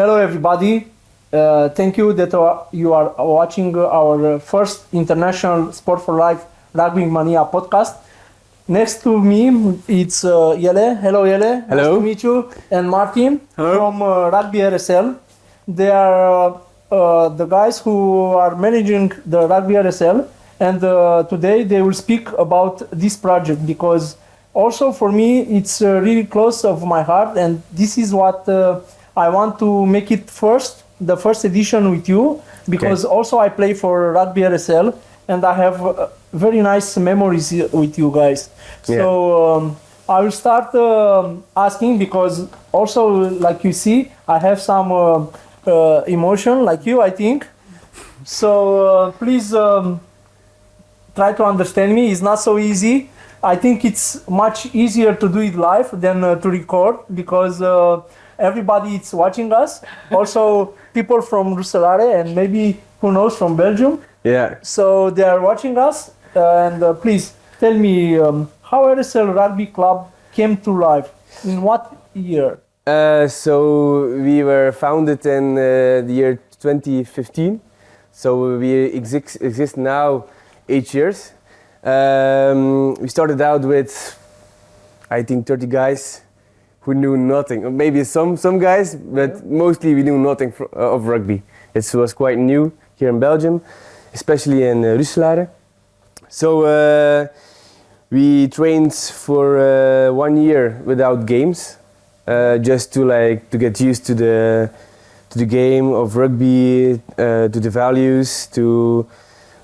Hello everybody. Thank you that you are watching our first international Sport4Life Rugby Mania podcast. Next to me it's Yele. Hello Yele. Hello. Nice to meet you. And Martin. Hello. From Rugby RSL. They are the guys who are managing the Rugby RSL, and today they will speak about this project because also for me it's really close of my heart, and this is what I want to make it the first edition with you, because also I play for Rugby RSL and I have very nice memories with you guys. Yeah. So I will start asking, because also like you see I have some emotion like you, I think. So please try to understand me. It's not so easy. I think it's much easier to do it live than to record, because everybody is watching us. Also people from Roeselare and maybe who knows from Belgium. Yeah. So they are watching us, and please tell me how RSL Rugby Club came to life. In what year? So we were founded in the year 2015. So we exist now 8 years. We started out with, I think, 30 guys who knew nothing. Or maybe some guys, but mostly we knew nothing of rugby. It was quite new here in Belgium, especially in Roeselare. So we trained for 1 year without games. Just to get used to the game of rugby, to the values, to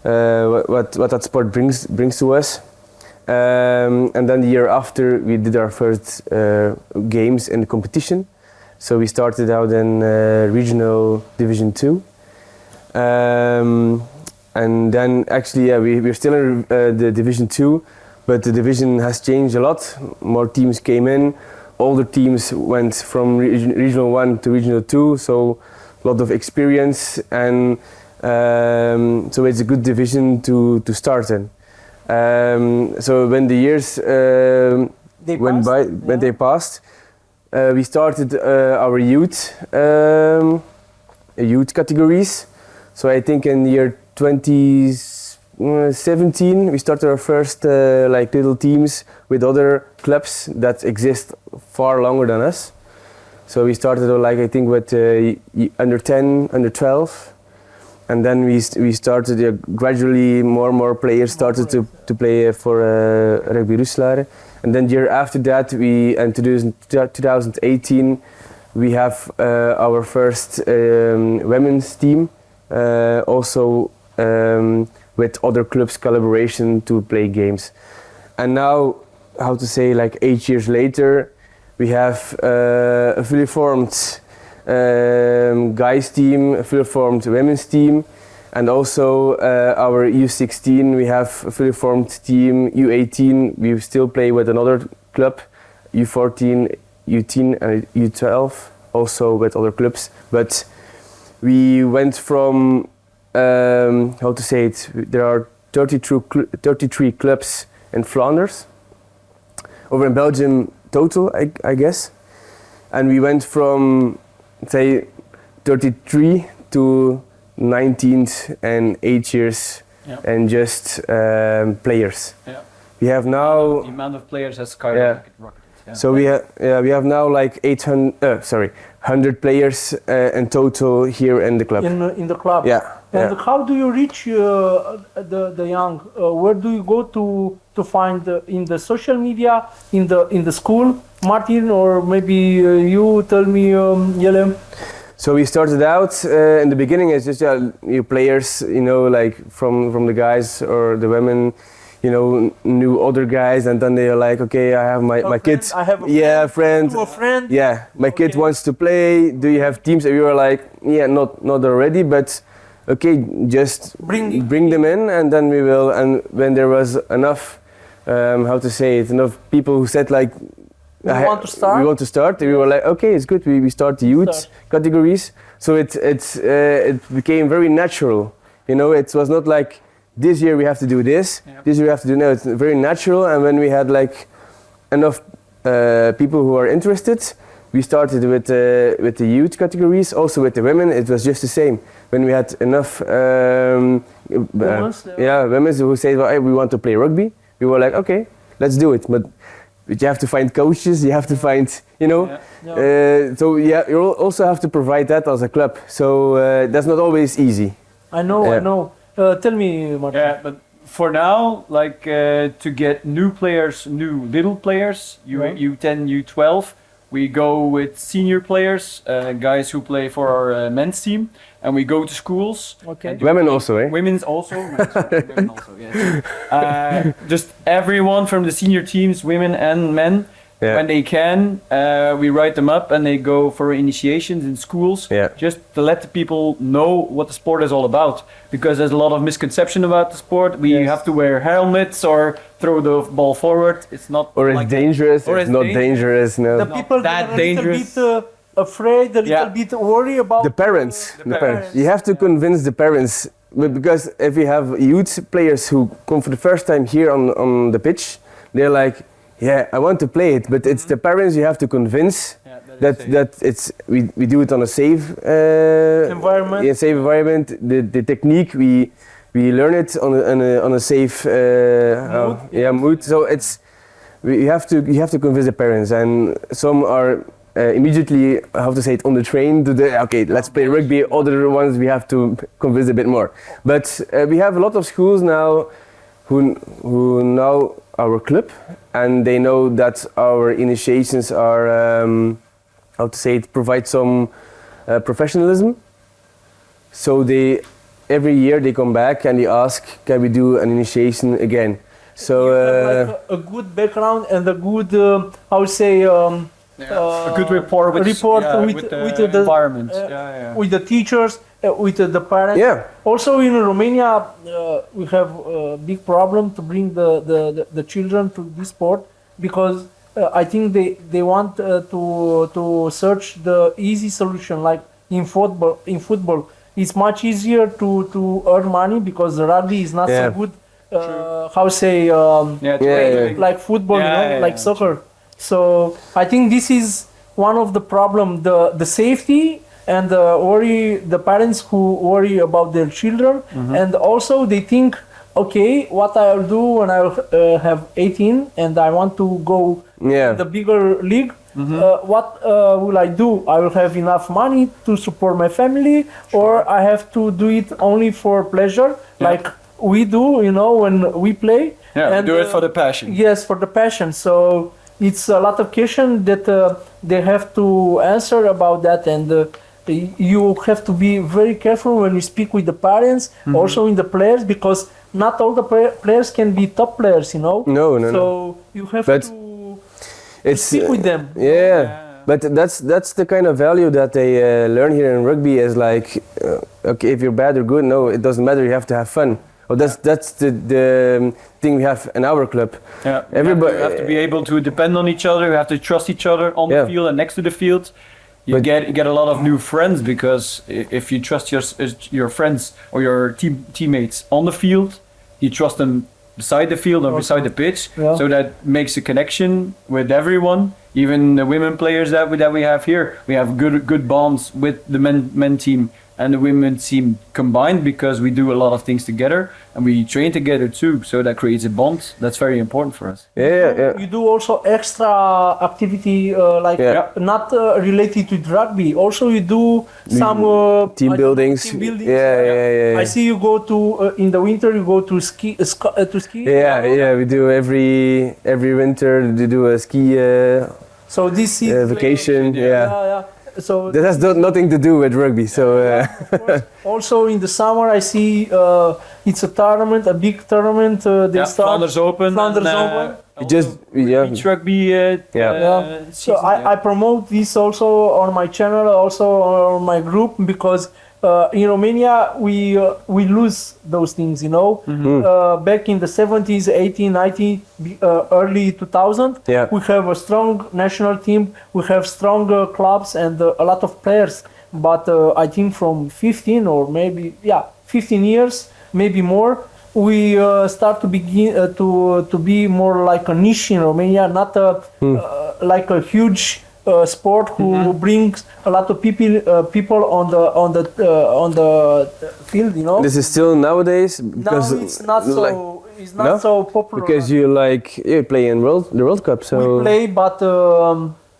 what that sport brings to us. And then the year after we did our first games in the competition. So we started out in regional Division 2. And then actually we're still in the Division 2, but the division has changed a lot. More teams came in. Older teams went from Regional 1 to Regional 2, so a lot of experience, and so it's a good division to start in. So when the years they passed, we started our youth categories. So I think in the year 2017 we started our first little teams with other clubs that exist far longer than us. So we started I think with under 10, under 12, and then we started gradually more players started to play for Rugby Roeselare. And then the year after that, in 2018 we have our first women's team, also with other clubs collaboration to play games. And now, 8 years later, we have a fully formed guys team, a fully formed women's team, and also our U16, we have a fully formed team. U18, we still play with another club, U14, U10 and U12, also with other clubs. But we went from, there are 33 clubs in Flanders, over in Belgium total, I guess. And we went from, 33 to 19th and 8 years, and just players. Yeah. We have now... The amount of players has skyrocketed. Yeah. So we have now 100 players in total here in the club. In the club. Yeah. And how do you reach the young? Where do you go to find in the social media, in the school, Martin, or maybe you tell me, Yele? So we started out in the beginning as just players, from the guys or the women, knew other guys, and then they are like, okay, I have my kids. I have a friend. A friend. Yeah, my kid wants to play. Do you have teams? And we were like, not already, but okay, just bring them in, and then we will. And when there was enough, enough people who said we want to start. We were like, okay, it's good. We start the youth categories. So it became very natural. It was not like this year we have to do this. Yep. This year we have to do no. It's very natural. And when we had enough people who are interested, we started with the youth categories, also with the women. It was just the same. When we had enough women who said, well, hey, we want to play rugby, we were like, okay, let's do it. But you have to find coaches, you have to find, so you also have to provide that as a club. So that's not always easy. I know. Tell me, Martin. Yeah, but for now, like to get new little players, U10, U12, we go with senior players, guys who play for our men's team, and we go to schools. Okay. Women also, eh? Women also, yes. Just everyone from the senior teams, women and men, when they can, we write them up and they go for initiations in schools, just to let the people know what the sport is all about. Because there's a lot of misconception about the sport. We have to wear helmets or throw the ball forward. It's not. Or it's dangerous. Or it's not dangerous. No. The people that are dangerous. A little bit afraid, a little bit worried about the parents. The parents. You have to convince the parents, because if you have youth players who come for the first time here on the pitch, they're like, yeah, I want to play it, but it's the parents you have to convince that it's we do it on a safe environment. Yeah, safe environment. The technique we learn it on a safe mood. So it's you have to convince the parents, and some are immediately, how to say it, on the train to okay, let's play rugby. Other ones we have to convince a bit more. But we have a lot of schools now who know our club, and they know that our initiations are, how to say it, provide some professionalism. So every year they come back and they ask, can we do an initiation again? So you have like a good background and a good, how to say, a good rapport with the environment, with the teachers, with the parents. Yeah. Also in Romania, we have a big problem to bring the children to this sport, because I think they want to search the easy solution. Like in football, it's much easier to earn money because the rugby is not so good. How to say, like football, like soccer. So I think this is one of the problem, the safety and the parents who worry about their children, and also they think, okay, what I'll do when I have 18 and I want to go the bigger league, what will I do? I will have enough money to support my family, or I have to do it only for pleasure, like we do, when we play. Yeah, and do it for the passion. Yes, for the passion. So it's a lot of questions that they have to answer about that, and you have to be very careful when you speak with the parents, also in the players, because not all the players can be top players, No. So you have to speak with them. But that's the kind of value that they learn here in rugby, is like, okay, if you're bad or good, no, it doesn't matter, you have to have fun. Well, that's the thing we have in our club. Yeah, everybody have to be able to depend on each other. You have to trust each other on the field and next to the field. You get a lot of new friends, because if you trust your friends or your teammates on the field, you trust them beside the field or beside the pitch. Yeah. So that makes a connection with everyone. Even the women players that we have here, we have good bonds with the men team and the women's team combined, because we do a lot of things together and we train together too, so that creates a bond that's very important for us. You do also extra activity not related to rugby. Also you do some team buildings. I see you go to in the winter you go to ski. We do every winter we do a ski so this is vacation. So that has nothing to do with rugby. So also in the summer, I see it's a tournament, a big tournament. They start Flanders Open. Beach rugby. So I promote this also on my channel, also on my group, because in Romania we lose those things, back in the 70s, 80s, 90s, early 2000, we have a strong national team, we have strong clubs and a lot of players, but I think from 15 or maybe 15 years, maybe more, we start to begin to be more like a niche in Romania, not like a huge sport who brings a lot of people on the field. You know. This is still nowadays because Now it's not so. It's not so popular. because you play in the World Cup. So we play, but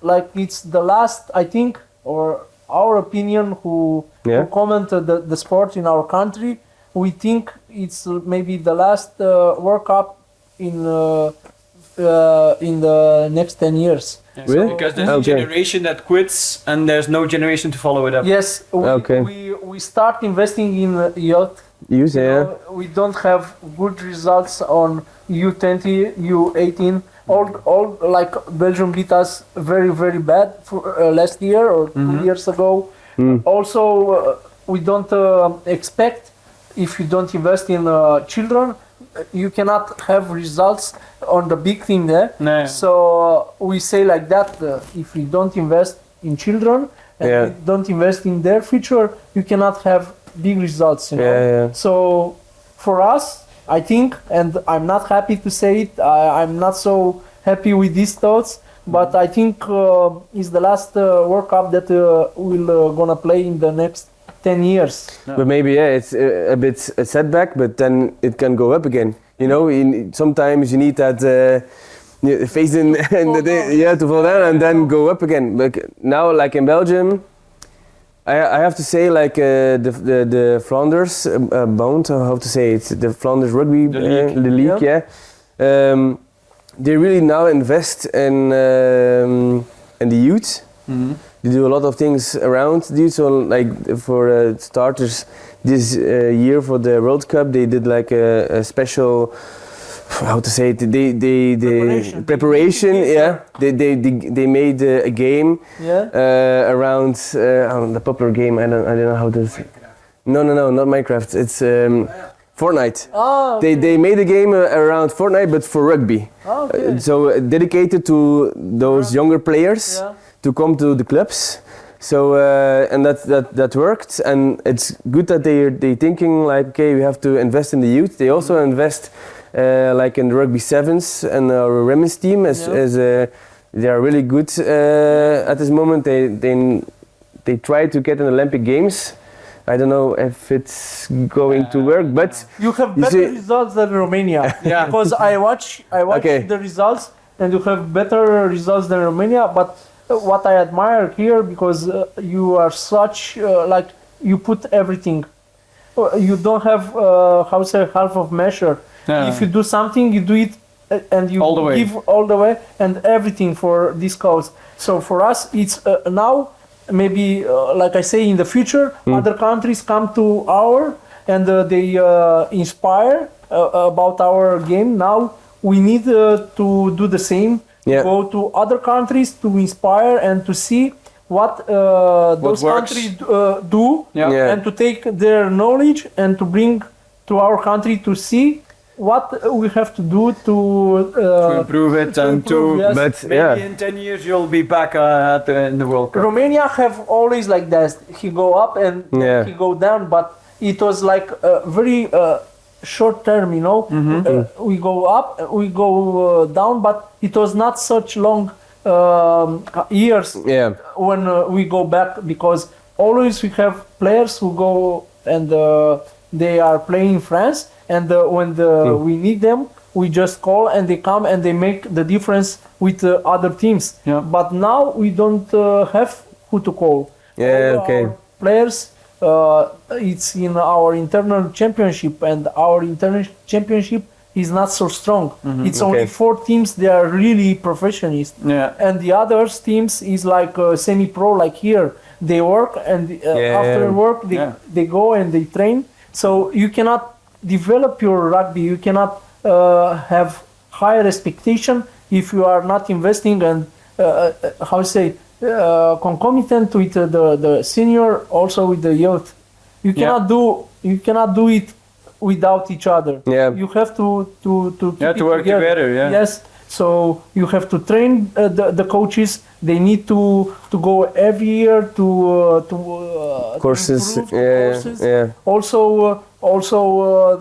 like it's the last, I think, or our opinion, who comment the sport in our country. We think it's maybe the last World Cup in the next 10 years. Yeah, Really? Because there's a generation that quits and there's no generation to follow it up. Yes, we start investing in youth. We don't have good results on U20, U18. All like Belgium beat us very, very bad for last year or 2 years ago. Also, we don't expect, if you don't invest in children, you cannot have results on the big team there. No. So we say like that, if we don't invest in children and we don't invest in their future, you cannot have big results. You know? So for us, I think, and I'm not happy to say it, I'm not so happy with these thoughts, but I think it's the last World Cup that we'll gonna play in the next 10 years. No. But maybe it's a bit a setback, but then it can go up again. You know, sometimes you need that face in to fall down and then go up again. But now, like in Belgium, I have to say, like the Flanders Bond, how to say it, the Flanders Rugby League, they really now invest in the youth. They do a lot of things around the youth. So, like for starters, this year for the World Cup, they did like a special. How to say it? They preparation. Yeah. They made a game. Around the popular game. I don't know how to. No, not Minecraft. It's Fortnite. Oh, okay. They made a game around Fortnite, but for rugby. Okay. So dedicated to those younger players to come to the clubs. So and that worked, and it's good that they thinking like, okay, we have to invest in the youth. They also invest. Like in the rugby sevens and our women's team, as they are really good at this moment. They try to get in Olympic Games. I don't know if it's going to work, but you have better results than Romania. Because I watch the results, and you have better results than Romania. But what I admire here, because you are such like you put everything. You don't have half of measure. If you do something, you do it, and you give all the way and everything for this cause. So for us, it's now maybe like I say, in the future, other countries come to and they inspire about our game. Now we need to do the same. Go to other countries to inspire and to see what those countries do, and to take their knowledge and to bring to our country to see what we have to do to improve it and yes. Maybe in 10 years you'll be back in the World Cup. Romania have always like that. He go up and he go down, but it was like very short term, you know. We go up, we go down, but it was not such long years when we go back, because always we have players who go and they are playing in France, and when we need them, we just call and they come and they make the difference with other teams. But now we don't have who to call. Our players, it's in our internal championship, and our internal championship is not so strong. It's only 4 teams. They are really professionals, and the other teams is like semi-pro. Like here, they work, and after work they go and they train. So you cannot develop your rugby. You cannot have higher expectation if you are not investing and concomitant with the senior, also with the youth. You cannot do it without each other. You have to work together. Yes. So you have to train the coaches. They need to go every year to courses. Also also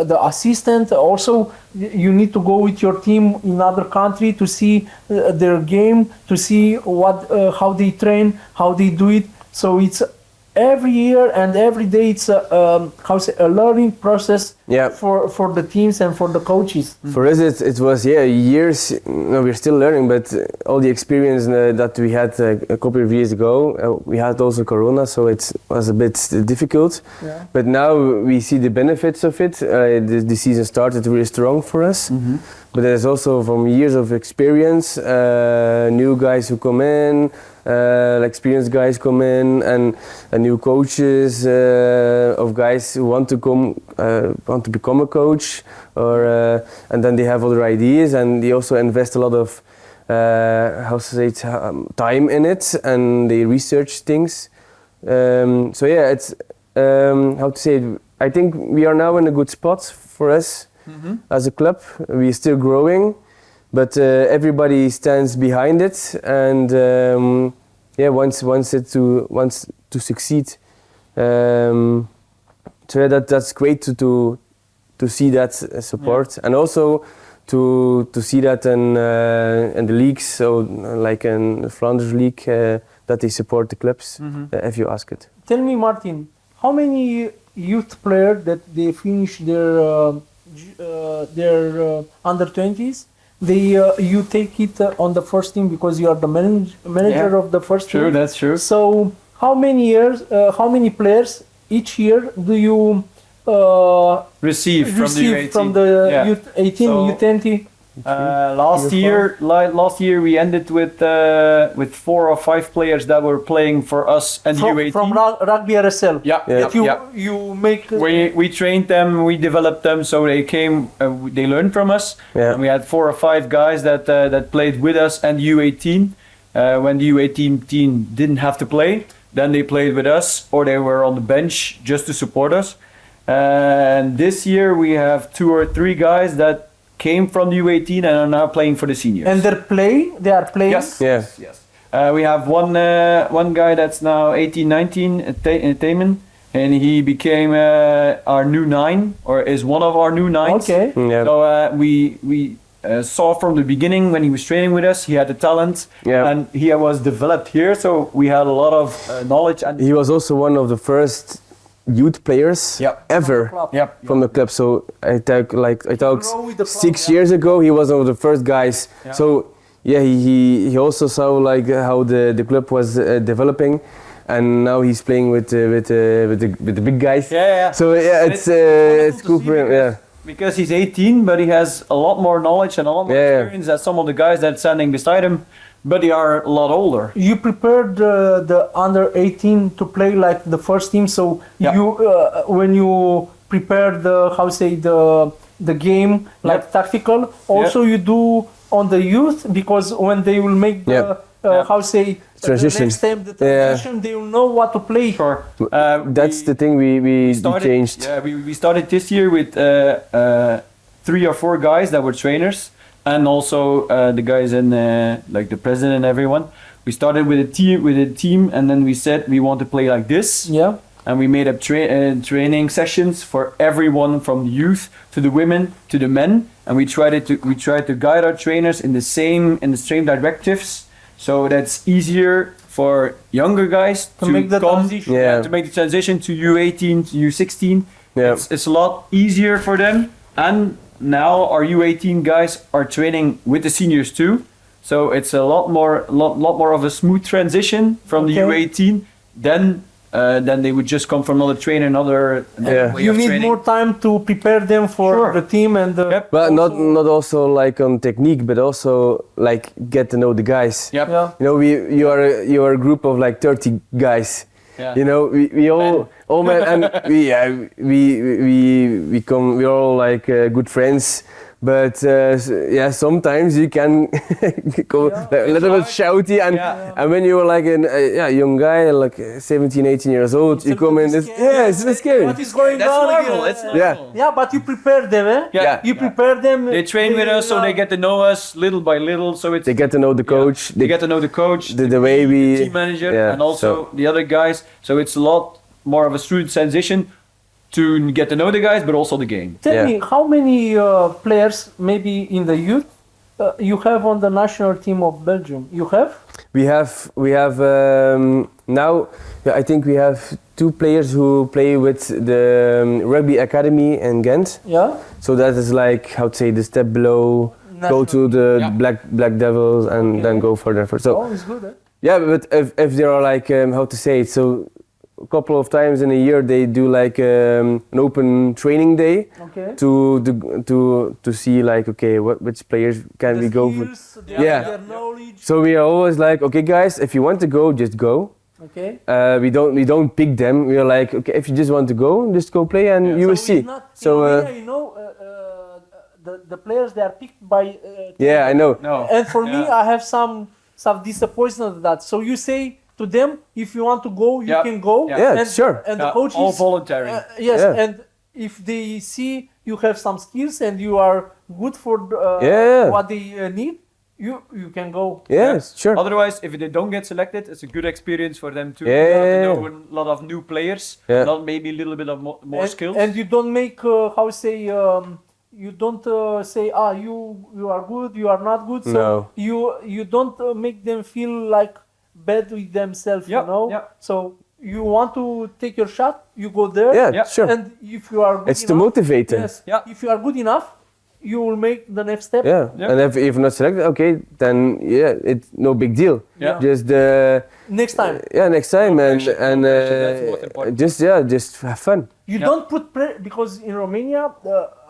the assistant. Also, you need to go with your team in other country to see their game, to see how they train, how they do it. So it's every year and every day it's a learning process for the teams and for the coaches. For us it was years. No, we're still learning, but all the experience that we had a couple of years ago, we had also Corona, so it was a bit difficult. Yeah. But now we see the benefits of it. The season started really strong for us. Mm-hmm. But there's also from years of experience, new guys who come in, experienced guys come in, and new coaches of guys who want to become a coach, and then they have other ideas, and they also invest a lot of time in it, and they research things. So yeah, it's I think we are now in a good spot for us. Mm-hmm. As a club, we're still growing, but everybody stands behind it, and wants to succeed. So that's great to see that support, and also to see that in the leagues, so like in the Flanders League, that they support the clubs. Mm-hmm. If you ask it. Tell me, Martin, how many youth players that they finish their under 20s, you take it on the first team because you are the manager of the first team. True, that's true. So how many players each year do you receive from the youth 18, so, U20? Last year we ended with 4 or 5 players that were playing for us and U18 from Rugby RSL. You make. We trained them, we developed them, so they came. They learned from us, and we had 4 or 5 guys that played with us and U18. When the U18 team didn't have to play, then they played with us, or they were on the bench just to support us. And this year we have 2 or 3 guys that came from the U18 and are now playing for the seniors. And they are playing? Yes. We have one guy that's now 18, 19, Taman, and he became our new 9, or is one of our new 9s. Okay. Yeah. So we saw from the beginning when he was training with us, he had the talent, and he was developed here, so we had a lot of knowledge. And he was also one of the first youth players ever from the club. So I talked 6 years ago, he was one of the first guys. Yeah. So he also saw like how the club was developing, and now he's playing with the big guys. So it's cool for him. Yeah. Because he's 18, but he has a lot more knowledge and a lot more experience than some of the guys that's standing beside him. But they are a lot older. You prepared the under 18 to play like the first team. So you when you prepare the game like tactical, also you do on the youth, because when they will make the transition. Next step, the transition, they will know what to play. Sure. That's the thing we changed. Yeah, we started this year with 3 or 4 guys that were trainers. And also the guys in like the president and everyone. We started with a team, and then we said we want to play like this. Yeah. And we made up training sessions for everyone, from the youth to the women to the men. And we tried to guide our trainers in the same directives, so that's easier for younger guys to make the transition. To make the transition to U18 to U16. Yeah. It's a lot easier for them. And now our U18 guys are training with the seniors too, so it's a lot more of a smooth transition from the U18 than they would just come from another trainer, another way you of need training. more time to prepare them for the team and but not also like on technique, but also like get to know the guys. You know, you are a group of like 30 guys. You know, we all men, and we're all like good friends, but sometimes you can go a little bit shouty, and when you're like a young guy, like 17, 18 years old, you come in, it's scary. What is going on? That's normal. Yeah, but you prepare them, You prepare them. They train with us, so they get to know us little by little. So they get to know the coach. They get to know the coach, the way the team manager, and also the other guys. So it's a lot more of a smooth transition. to get to know the guys, but also the game. Tell me, how many players, maybe in the youth, you have on the national team of Belgium? You have? We have now. I think we have 2 players who play with the Rugby Academy in Ghent. Yeah. So that is like, how to say, the step below. Go to the Black Devils and then go further. So it's good. Eh? yeah, but if there are like how to say it, so a couple of times in a year they do like an open training day to see like, okay, which players can we go for? Their knowledge. So we are always like, okay guys, if you want to go, just go. Okay. We don't pick them. We are like, okay, if you just want to go, just go play and you will see. So you know, the players, they are picked by. Yeah, I know. No. And for me, I have some disappointment with that. So you say to them, if you want to go, you can go. Yeah, and, sure. And the coaches, all voluntary. Yes, Yeah. and if they see you have some skills and you are good for what they need, you can go. Yes, sure. Otherwise, if they don't get selected, it's a good experience for them too. Yeah. To know a lot of new players, not maybe a little bit of more skills. And you don't make you don't say you are good, you are not good. So No. you don't make them feel like bad with themselves. You know. Yeah. So you want to take your shot, you go there. Yeah, sure. And if you are good It's enough, to motivate them. yes. Yeah. If you are good enough, you will make the next step. Yeah. Yeah. And if you're not selected, okay, then it's no big deal. Yeah. Just Next time. next time No and pressure, and no pressure, that's most important. just have fun. You don't put because in Romania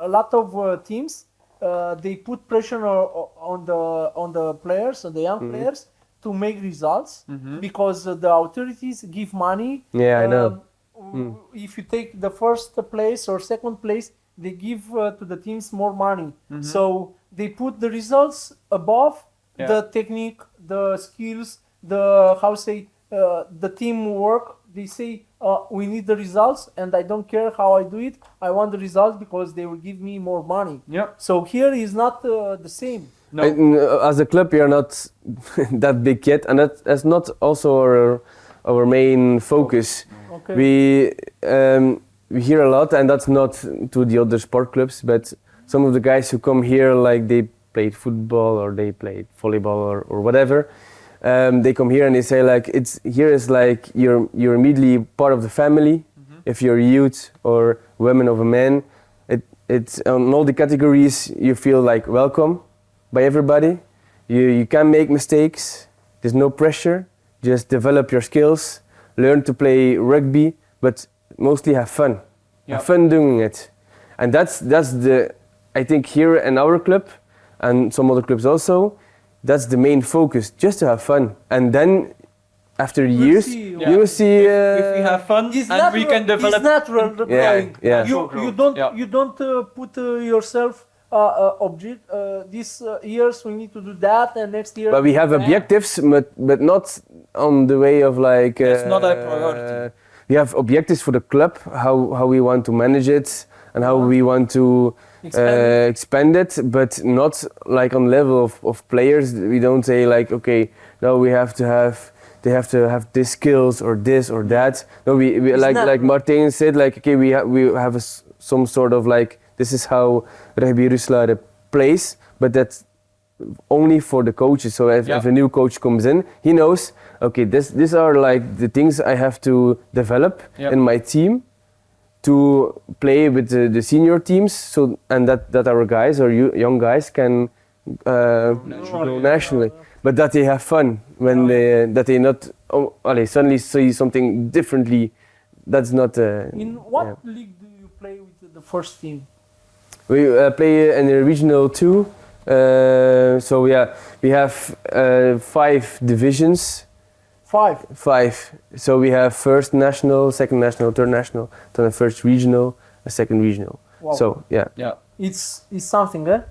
a lot of teams they put pressure on the players, on the young players, to make results because the authorities give money. Yeah, I know. If you take the first place or second place, they give to the teams more money. So they put the results above the technique, the skills, the teamwork. They say we need the results, and I don't care how I do it. I want the results because they will give me more money. Yeah. So here is not the same. No. As a club, we are not that big yet, and that's not also our main focus. Okay. We hear a lot, and that's not to the other sport clubs, but some of the guys who come here, like they played football or they played volleyball or whatever, they come here and they say like here is like you're immediately part of the family. If you're a youth or women of a man, it's on all the categories you feel like welcome by everybody. You can make mistakes. There's no pressure. Just develop your skills, learn to play rugby, but mostly have fun. Have fun doing it, and that's I think here in our club and some other clubs also. That's the main focus, just to have fun, and then after years you will see. If we have fun and we can develop. It's natural. The growing. yeah. You don't put yourself object. These years we need to do that, and next year. But we have objectives, but not on the way of like. It's not a priority. We have objectives for the club, how we want to manage it and how we want to expand it, but not like on level of players. We don't say like, okay, now they have to have this skills or this or that. No, we like Martin said, like, okay, we have some sort of like, this is how Rugby Rusland plays, but that's only for the coaches. So if a new coach comes in, he knows, okay, these are like the things I have to develop in my team to play with the senior teams, so and that our guys or young guys can go nationally, but that they have fun when they not suddenly see something differently. That's not. In what league do you play with the first team? We play in the regional 2. So we have 5 divisions. 5. So we have first national, second national, third national, then a first regional, a second regional. Wow. So It's something, eh?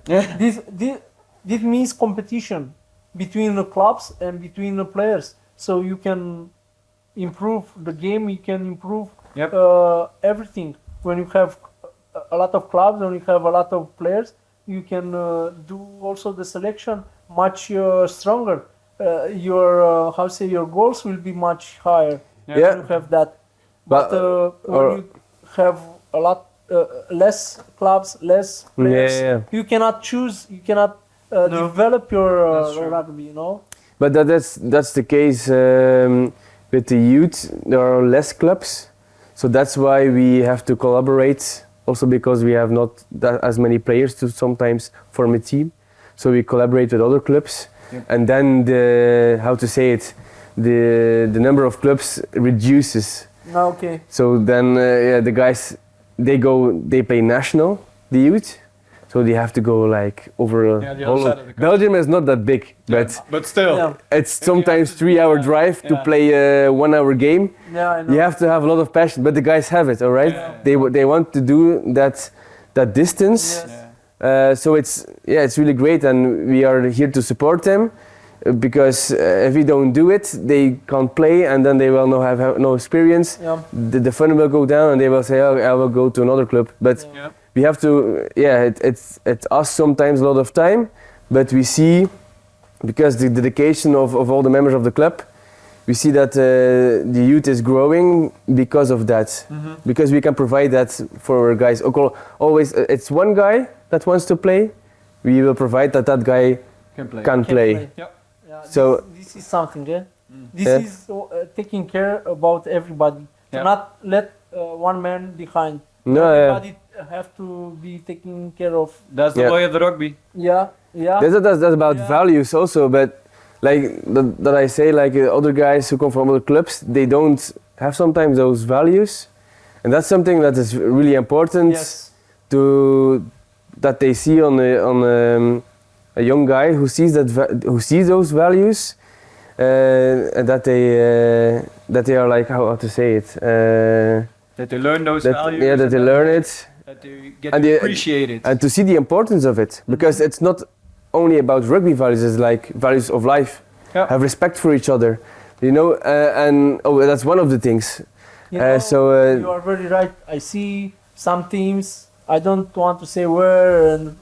This means competition between the clubs and between the players. So you can improve the game, you can improve everything. When you have a lot of clubs, when you have a lot of players, you can do also the selection much stronger. Your your goals will be much higher when you have that. But when you have a lot less clubs, less players. You cannot choose. You cannot develop your rugby. You know. But that's the case with the youth. There are less clubs, so that's why we have to collaborate. Also because we have not that as many players to sometimes form a team, so we collaborate with other clubs, and then the number of clubs reduces. Okay. So then the guys they play national, the youth. So they have to go like over the other side of the country. Belgium is not that big, but still, it's sometimes 3-hour drive to play a 1-hour game. Yeah, I know. You have to have a lot of passion, but the guys have it, all right. They want to do that distance. Yes. So it's really great, and we are here to support them, because if we don't do it, they can't play, and then they will have no experience. Yeah. The fun will go down, and they will say, "Oh, I will go to another club." But we have to, it's us sometimes a lot of time, but we see, because the dedication of all the members of the club, we see that the youth is growing because of that, because we can provide that for our guys. Always, it's one guy that wants to play, we will provide that guy can play. Yep. Yeah, So this is something. This is taking care about everybody. To not let one man behind. No, Everybody have to be taken care of. That's the way of the rugby. Yeah. That's about values also, but like that I say, like other guys who come from other clubs, they don't have sometimes those values, and that's something that is really important that they see on a young guy who sees those values, and that they are like, how to say it. That they learn those values. Yeah, that they learn it. That they get to appreciate it. And to see the importance of it, because it's not only about rugby values, it's like values of life. Have respect for each other, you know, and that's one of the things. You are very right. I see some teams, I don't want to say where and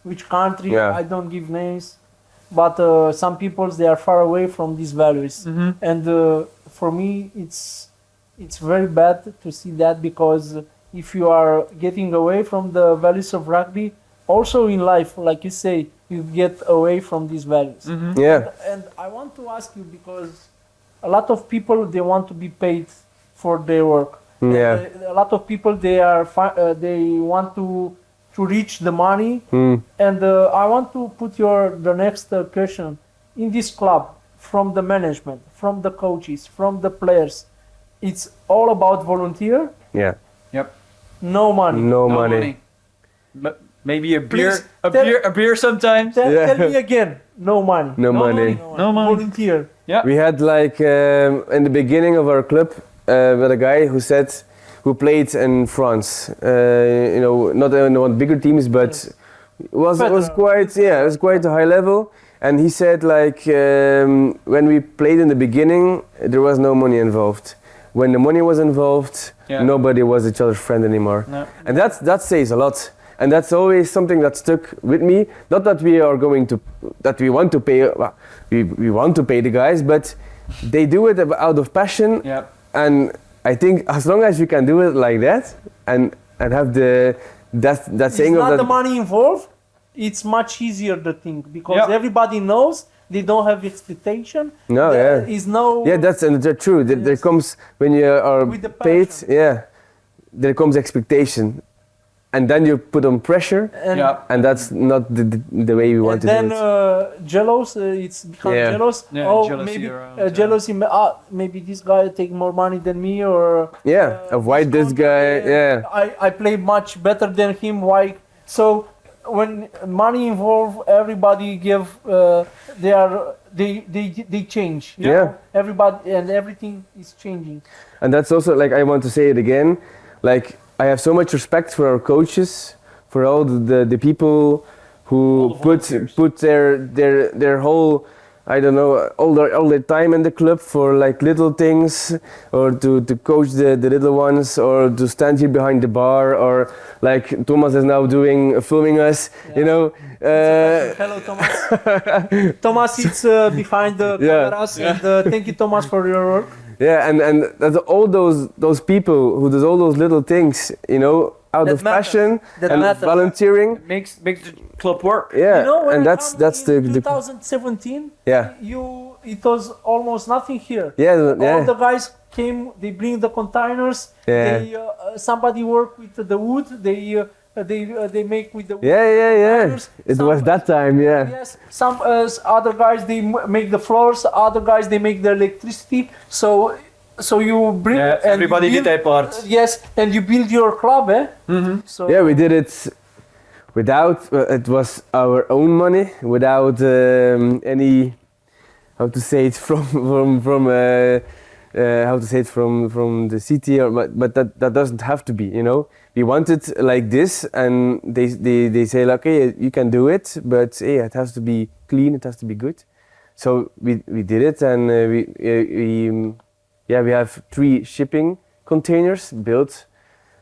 which country, I don't give names, but some people, they are far away from these values. And for me, it's very bad to see that, because if you are getting away from the values of rugby, also in life, like you say, you get away from these values. And I want to ask you, because a lot of people, they want to be paid for their work. A lot of people, they want to reach the money. And I want to put the next question. In this club, from the management, from the coaches, from the players, it's all about volunteer. No money. No money. But maybe a beer, Please, a beer sometimes. Tell me again. No money. No money. No money. Volunteer. We had like in the beginning of our club, with a guy who played in France. You know, not on bigger teams, but it was quite a high level. And he said, like, when we played in the beginning, there was no money involved. When the money was involved, nobody was each other's friend anymore. And that says a lot. And that's always something that stuck with me. Not that we want to pay, we want to pay the guys, but they do it out of passion. And I think as long as you can do it like that, and have that saying of that. It's not the money involved. It's much easier to think, because everybody knows they don't have expectation. Is no. Yeah, that's true. There comes when you are paid. There comes expectation, and then you put on pressure, and that's not the way we want to do it. And then jealous. It's become jealous. Jealousy. Maybe this guy take more money than me, or avoid this guy. I play much better than him. Why? So when money involved, everybody give. They change. You know? Everybody and everything is changing. And that's also, like, I want to say it again, like, I have so much respect for our coaches, for all the people who put their whole, I don't know, all their time in the club for like little things, or to coach the little ones, or to stand here behind the bar, or like Thomas is now filming us, you know. Hello, Thomas. Thomas sits behind the cameras, and thank you, Thomas, for your work. Yeah, and that's all those people who does all those little things, you know, out That of matters. passion That and matters. volunteering. It makes the club work. Yeah, You know, when and I that's come in the 2017. Yeah. It was almost nothing here. yeah. All the guys came. They bring the containers. Yeah. They somebody work with the wood. They make with the wood. Yeah. containers. It was that time, yeah. Yes. Some other guys they make the floors. Other guys they make the electricity. So you bring. Yeah, and everybody you did build, their part. Yes, and you build your club, eh? Mm-hmm. So Yeah, we did it without, it was our own money, without any, how to say it, from the city, but that doesn't have to be, you know. We want it like this, and they say like, okay, you can do it, but hey, it has to be clean, it has to be good. So we did it, and we have 3 shipping containers built,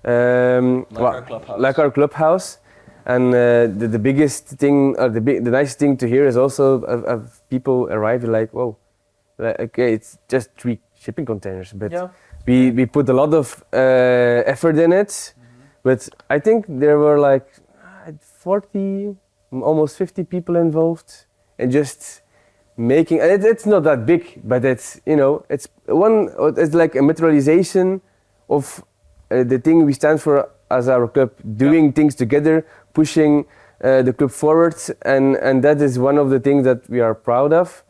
like our clubhouse. And the biggest thing, or the nicest thing to hear is also of people arrive like, whoa, like, okay, it's just 3 shipping containers, but we put a lot of effort in it. But I think there were like 40, almost 50 people involved, and just making. And it's not that big, but it's, you know, it's like a materialization of the thing we stand for as our club, doing things together, pushing the club forward, and that is one of the things that we are proud of.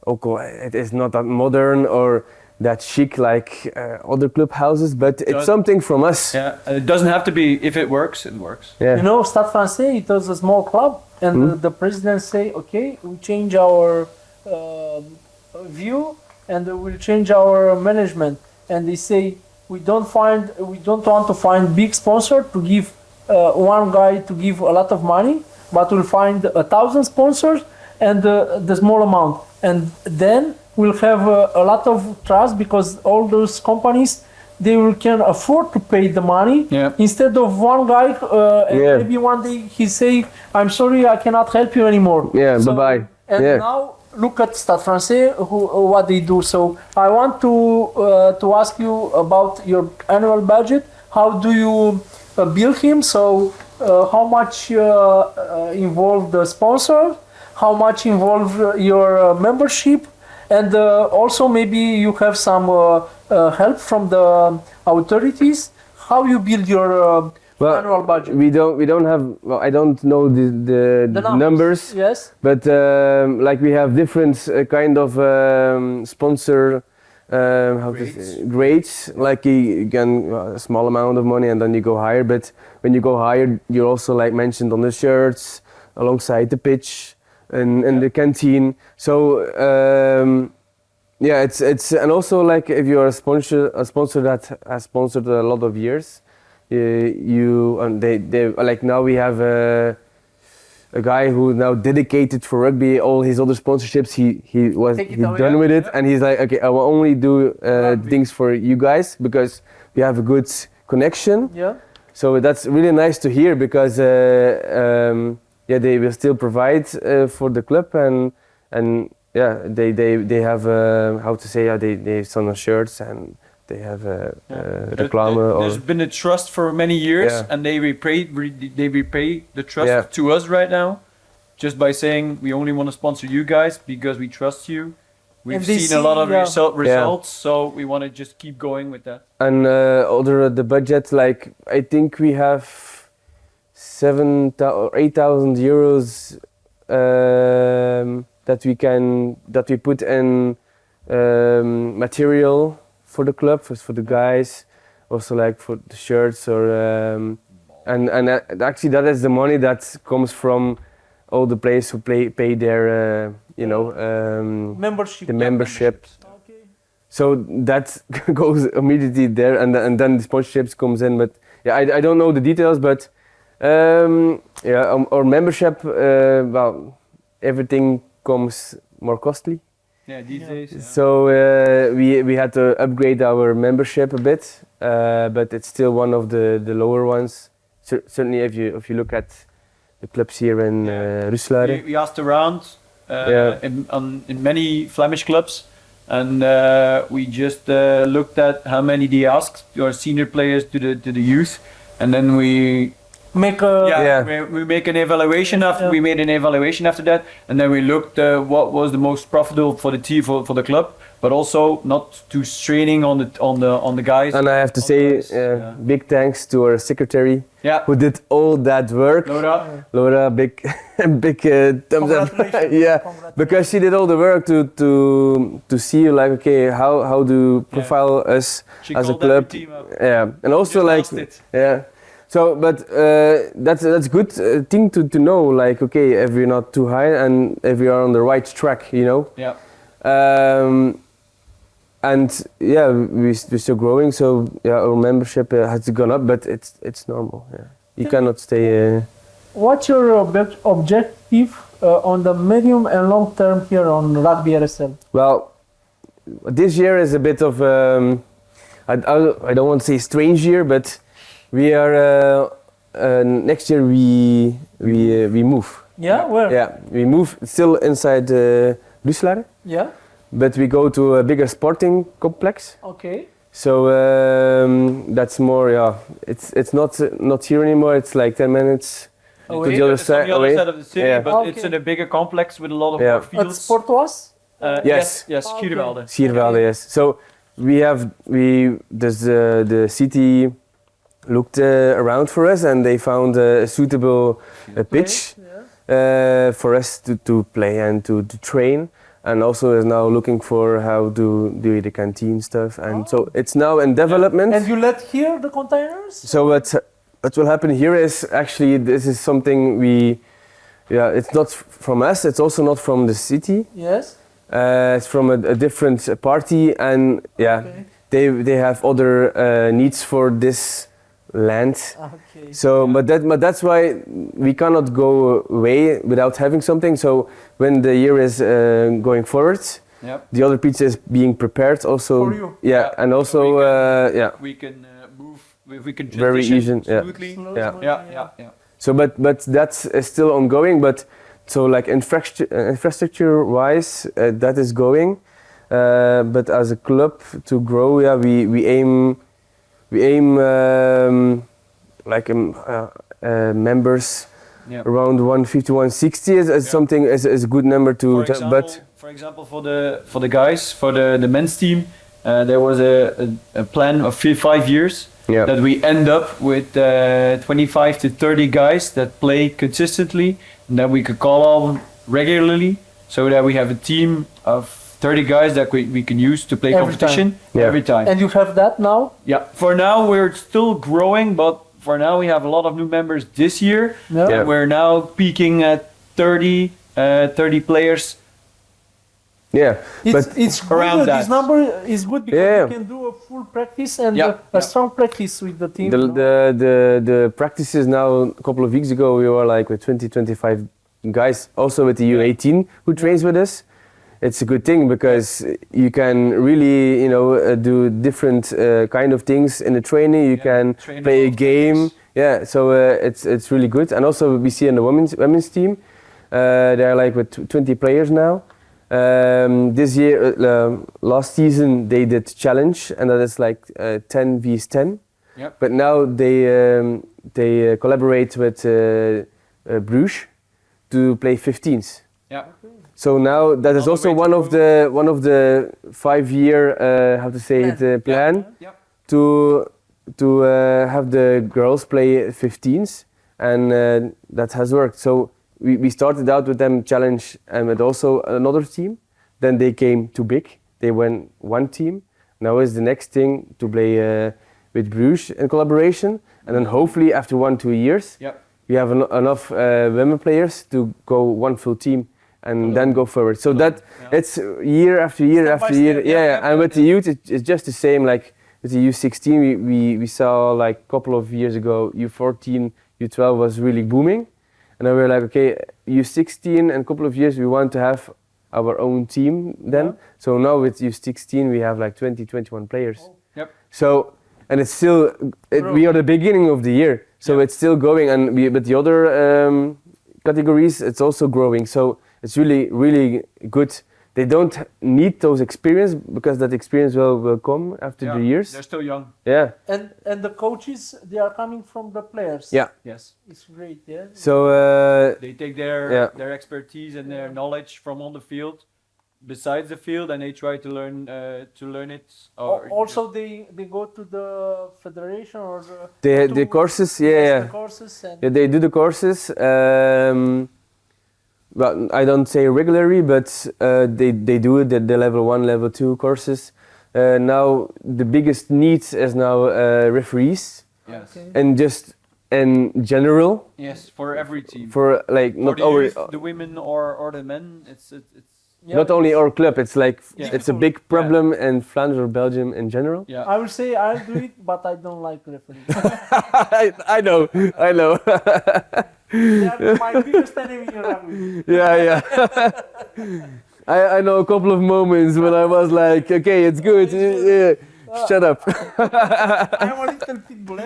Okay, it is not that modern or that chic like other clubhouses, but it's something from us. Yeah, and it doesn't have to be. If it works, it works. Yeah. You know, Stade Français, it was a small club, and the president say, okay, we change our view, and we'll change our management. And they say, we don't want to find big sponsor to give one guy to give a lot of money, but we'll find 1,000 sponsors and the small amount, and then we'll have a lot of trust, because all those companies, they can afford to pay the money instead of one guy and maybe one day he say, I'm sorry, I cannot help you anymore. Yeah, bye-bye. And now look at Stade Français, what they do. So I want to ask you about your annual budget. How do you build him? So how much involve the sponsor? How much involve your membership? And also maybe you have some help from the authorities. How you build your annual budget? We don't have. Well, I don't know the numbers. Yes. But like we have different kind of sponsor grades. Like you can a small amount of money and then you go higher. But when you go higher, you're also like mentioned on the shirts, alongside the pitch, and the canteen. So it's and also like if you're a sponsor that has sponsored a lot of years, they like now we have a guy who now dedicated for rugby. All his other sponsorships he's done with it, and he's like, okay, I will only do things for you guys because we have a good connection. Yeah. So that's really nice to hear, because they will still provide for the club, and they have how to say they sell on shirts, and they have reclame. There's been a trust for many years, and they repay the trust to us right now, just by saying we only want to sponsor you guys because we trust you. We've seen a lot of results, so we want to just keep going with that. And the budget, like I think we have 7,000 or 8,000 euros that we put in material for the club, for the guys, also like for the shirts, or and actually that is the money that comes from all the players who pay their membership. The membership. Okay. So that goes immediately there, and then the sponsorships comes in. But I don't know the details, but our membership, everything comes more costly. Yeah, these days. Yeah. So we had to upgrade our membership a bit, but it's still one of the lower ones. Certainly, if you look at the clubs here in Roeselare. We asked around in many Flemish clubs, and we just looked at how many they asked our senior players to the youth, and then we Make a we make an evaluation after we made an evaluation after that, and then we looked what was the most profitable for the team for the club, but also not too straining on the guys. And I have to say, big thanks to our secretary, who did all that work. Laura, big thumbs up. Because she did all the work to see like, okay, how to profile us as a club. And also like So, but that's good thing to know. Like, okay, if we're not too high and if we are on the right track, you know. And we're still growing. So our membership has gone up, but it's normal. You cannot stay. What's your objective on the medium and long term here on Rugby RSL? Well, this year is a bit of I don't want to say strange year, but we are next year we move. Yeah, where? Yeah, we move still inside Roeselare. Yeah. But we go to a bigger sporting complex. Okay. So that's more. It's not here anymore. It's like 10 minutes to the other side. On the other side of the city, but it's in a bigger complex with a lot of more fields. Sport4Life? Yes, Schierwalde. Schierwalde, yes. So the city looked around for us, and they found a suitable pitch for us to play and to train, and also is now looking for how to do the canteen stuff, and so it's now in development. And you let here the containers? So what will happen here is actually this is something it's not from us, it's also not from the city. Yes. It's from a different party, and they have other needs for this land. Okay. So, but that's why we cannot go away without having something. So when the year is going forward, the other pizza is being prepared also. For you. And also we can move. We can very easy. Smoothly. So, but that's still ongoing. But so like infrastructure wise, that is going. But as a club to grow, we aim like members around 150, 160 is something is a good number to. For example, for the guys, for the men's team, there was a plan of 5 years that we end up with 25 to 30 guys that play consistently, and that we could call on regularly, so that we have a team of 30 guys that we can use to play competition every time. And you have that now? Yeah. For now, we're still growing, but for now we have a lot of new members this year. We're now peaking at 30 players. It's around good. that. This number is good because you can do a full practice and a strong practice with the team. The practices now, a couple of weeks ago, we were like with 20-25 guys, also with the U18 who trains with us. It's a good thing because you can really, do different kind of things in the training. You can play a game. So it's really good. And also we see in the women's team, they're like with 20 players now. This year, last season they did challenge, and that is like 10 vs 10. But now they collaborate with Bruges to play 15s. So now that is also one of the 5-year plan to have the girls play 15s, and that has worked. So we started out with them challenge and with also another team. Then they came too big. They went one team. Now is the next thing to play with Bruges in collaboration, and then hopefully after 1-2 years we have enough women players to go one full team. And then go forward. So that it's year after year after year. And with the youth, it's just the same. Like with the U16, we saw like a couple of years ago, U14, U12 was really booming, and then we were like, okay, U16, and a couple of years we want to have our own team then. So now with U16, we have like 20, 21 players. So and it's still we are the beginning of the year, so it's still going, and with the other categories, it's also growing. So it's really, really good they don't need those experience because that experience will come after the years. They're still young. Yeah. And the coaches, they are coming from the players. Yeah. Yes. It's great, yeah. So they take their expertise and their knowledge from on the field, besides the field, and they try to learn it. Also, they go to the federation or the courses. Yeah. The courses and They do the courses. Well, I don't say regularly, but they do it at the level 1, level 2 courses. Now the biggest need is now referees, Yes. Okay. and just in general. Yes, for every team. For like For not the only youth, the women or the men, it's not only our club. It's like Yeah. it's a big problem in Flanders or Belgium in general. yeah. I will say I'll do it, but I don't like referees. I know. They are my biggest enemy in rugby. Yeah. I know a couple of moments when I was like, okay, it's good. Yeah. Shut up. I'm a little pit bull,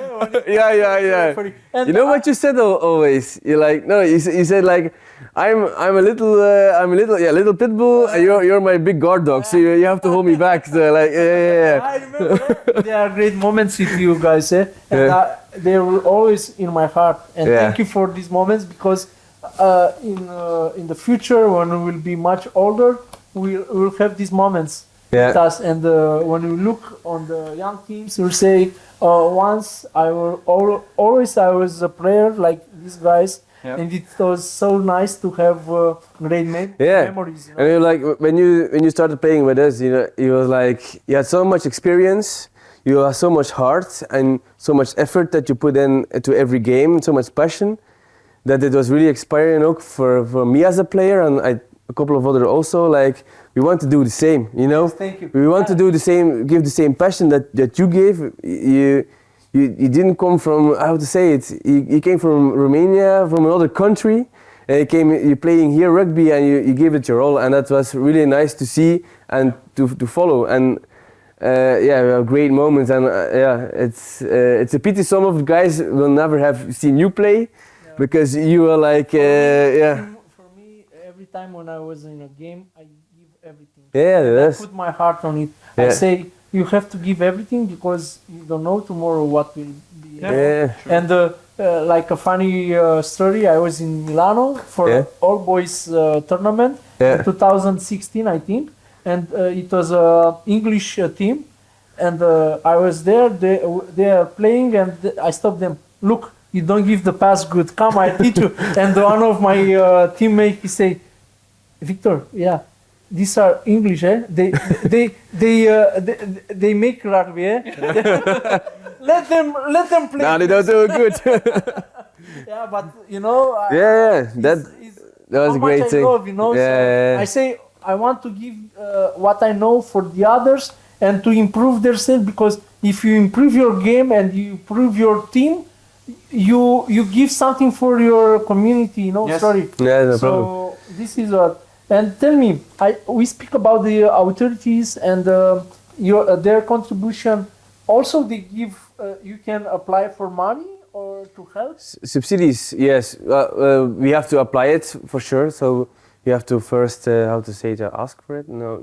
Yeah. referee. And You know what you said always? You're like, no, you said like, I'm a little pit bull. And you're my big guard dog, so you have to hold me back. So like, yeah. I remember there are great moments with you guys, and they were always in my heart. And thank you for these moments, because in the future, when we will be much older, we'll have these moments with us. And when we look on the young teams, we'll say, once I was a player like these guys. Yeah. And it was so nice to have great memories. You know? And you're like, when you started playing with us, you was like, you had so much experience, you had so much heart and so much effort that you put into every game, so much passion, that it was really inspiring for me as a player, and a couple of others also. Like, we want to do the same, Yes, thank you. We want to do the same, give the same passion that you gave. You didn't come from, how to say it, you came from Romania, from another country, and you're playing here rugby, and you gave it your all, and that was really nice to see and to follow. And we have great moments, and it's a pity some of the guys will never have seen you play, because you were like, For me, every time when I was in a game, I give everything. I put my heart on it. I say, you have to give everything, because you don't know tomorrow what will be. Sure. And like a funny story, I was in Milano for all boys tournament in 2016, I think, and it was an English team, and I was there. They are playing, and I stopped them. Look, you don't give the pass good. Come, I teach you. And one of my teammates, he say, Victor, these are English, eh? They make rugby, eh? let them play. No, they don't do it good. Yeah, but that was a great thing. I say I want to give what I know for the others and to improve themselves, because if you improve your game and you improve your team, you give something for your community, Yes. Sorry. Yeah, no so problem. this is what. And tell me, we speak about the authorities and their contribution. Also, they give. You can apply for money or to help. Subsidies, yes. We have to apply it for sure. So you have to first, ask for it. No,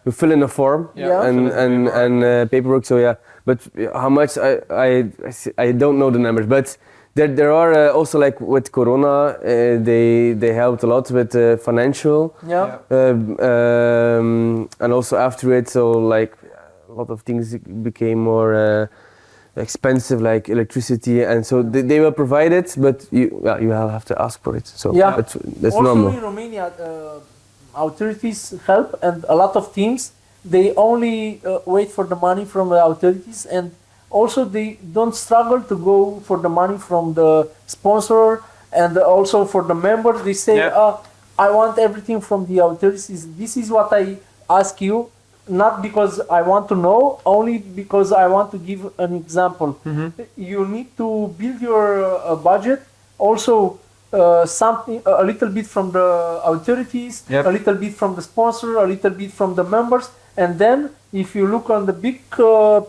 you fill in a form and paperwork. So but how much? I don't know the numbers, but. There are also, like with Corona, they helped a lot with financial, and also after it, so like a lot of things became more expensive, like electricity, and so they will provide it, but you will have to ask for it. So that's also normal. In Romania, authorities help, and a lot of teams they only wait for the money from the authorities, and also they don't struggle to go for the money from the sponsor, and also for the member. They say, I want everything from the authorities. This is what I ask you, not because I want to know, only because I want to give an example. You need to build your budget. Also, something, a little bit from the authorities, a little bit from the sponsor, a little bit from the members, and then if you look on the big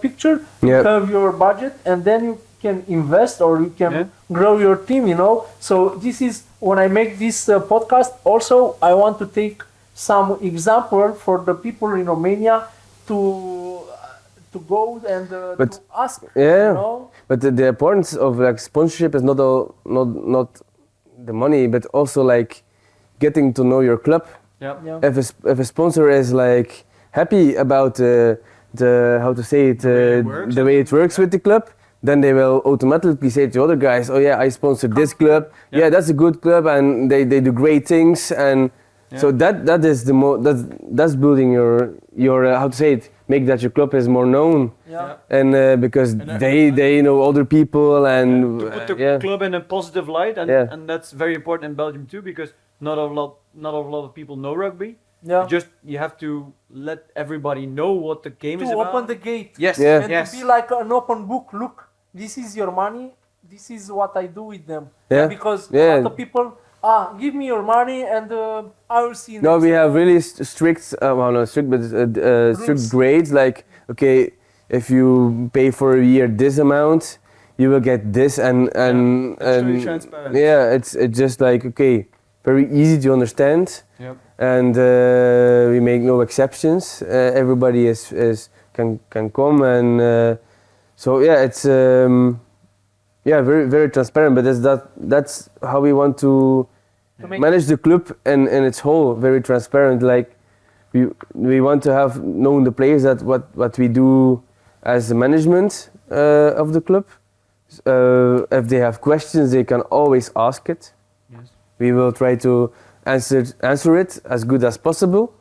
picture, you have your budget, and then you can invest or you can grow your team. So this is when I make this podcast. Also, I want to take some example for the people in Romania to go and to ask. Yeah, You know? but the importance of like sponsorship is not the money, but also like getting to know your club. Yeah. Yeah. If a sponsor is like happy about the how to say it, the way it works with the club, then they will automatically say to other guys, oh yeah, I sponsored this club. Yeah, that's a good club, and they do great things, and so that is that's building your how to say it, make that your club is more known. Yeah. And because they know other people, and to put the club in a positive light, and that's very important in Belgium too, because not a lot of people know rugby. Yeah. You have to let everybody know what the game is To about. open the gate. Yes. Yeah. And Yes. to be like an open book. Look, this is your money. This is what I do with them. Yeah. Because Yeah. a lot of people, give me your money and I will see. No, next we have time. really strict, well, not strict, but strict grades. Like, okay, if you pay for a year this amount, you will get this, and It's really transparent. yeah, it's just like, okay, very easy to understand, Yep. and we make no exceptions. Everybody can come, and so yeah, it's very transparent. But that's how we want to manage the club and its whole, very transparent. Like we want to have known the players that what we do as the management of the club. If they have questions, they can always ask it. Yes. We will try to answer it as good as possible.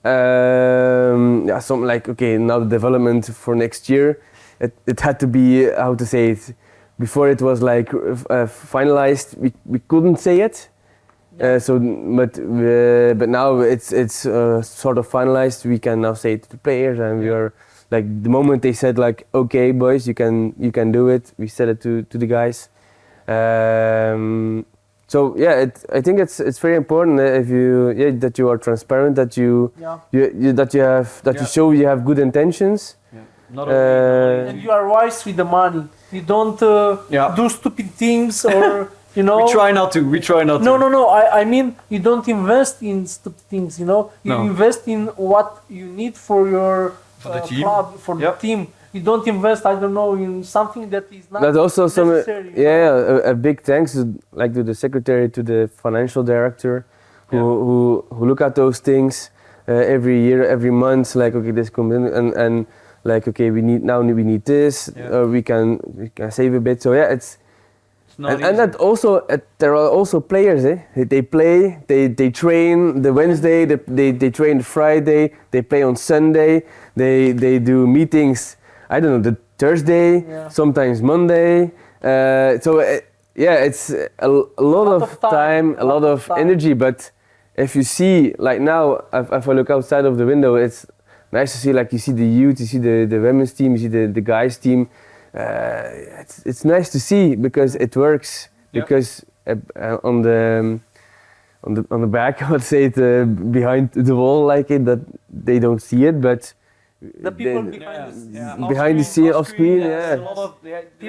Something like, okay, now the development for next year, it had to be, how to say it, before it was like finalized, we couldn't say it. But now it's sort of finalized. We can now say it to the players, and we are like, the moment they said like, okay, boys, you can do it. We said it to the guys. So yeah, I think it's very important if that you are transparent, that you show you have good intentions. Yeah. Not only And you are wise with the money. You don't do stupid things or, you know. We try not to. No. I mean, you don't invest in stupid things, you know. You invest in what you need for your the team. club, for the team. You don't invest, I don't know, in something that is not But also necessary. a big thanks to the secretary, to the financial director, who look at those things every year, every month. Like, okay, this comes in, and like, okay, we need this, or we can save a bit. So yeah, it's not and that also there are also players. They play, they train the Wednesday, they train the Friday, they play on Sunday, they do meetings. I don't know, the Thursday, sometimes Monday. It's a lot of time, a lot of energy. But if you see, like now, if I look outside of the window, it's nice to see, like, you see the youth, you see the women's team, you see the guys team. It's nice to see because it works. Because on the back, I would say it behind the wall, like it, that they don't see it, but. The people behind the scene, off screen, there